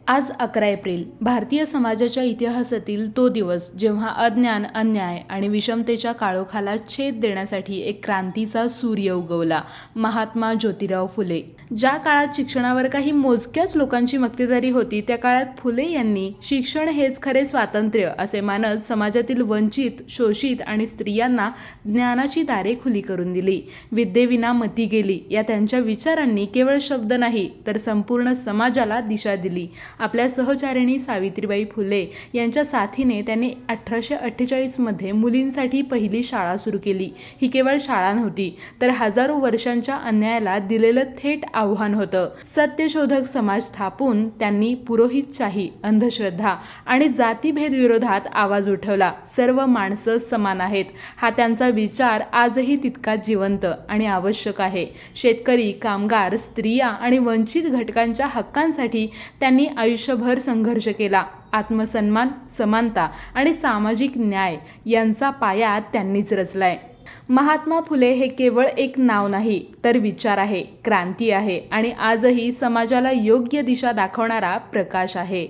आज 11 एप्रिल भारतीय समाजाच्या इतिहासातील तो दिवस जेव्हा अज्ञान, अन्याय आणि विषमतेच्या काळोखाला छेद देण्यासाठी एक क्रांतीचा सूर्य उगवला. महात्मा ज्योतिराव फुले. ज्या काळात शिक्षणावर काही मोजक्याच लोकांची मक्तेदारी होती, त्या काळात फुले यांनी शिक्षण हेच खरे स्वातंत्र्य असे मानत समाजातील वंचित, शोषित आणि स्त्रियांना ज्ञानाची दारे खुली करून दिली. विद्येविना मती गेली या त्यांच्या विचारांनी केवळ शब्द नाही तर संपूर्ण समाजाला दिशा दिली. आपल्या सहचारिणी सावित्रीबाई फुले यांच्या साथीने त्यांनी 1848 मध्ये मुलींसाठी पहिली शाळा सुरू केली. ही केवळ शाळा नव्हती तर हजारो वर्षांच्या अन्यायाला दिलेलं थेट आव्हान होतं. सत्यशोधक समाज स्थापून त्यांनी पुरोहितशाही, अंधश्रद्धा आणि जातीभेद विरोधात आवाज उठवला. सर्व माणसं समान आहेत हा त्यांचा विचार आजही तितकाच जिवंत आणि आवश्यक आहे. शेतकरी, कामगार, स्त्रिया आणि वंचित घटकांच्या हक्कांसाठी त्यांनी आयुष्यभर संघर्ष केला. आत्मसन्मान, समानता आणि सामाजिक न्याय यांचा पाया त्यांनीच रचलाय. महात्मा फुले हे केवळ एक नाव नाही तर विचार आहे, क्रांती आहे आणि आजही समाजाला योग्य दिशा दाखवणारा प्रकाश आहे.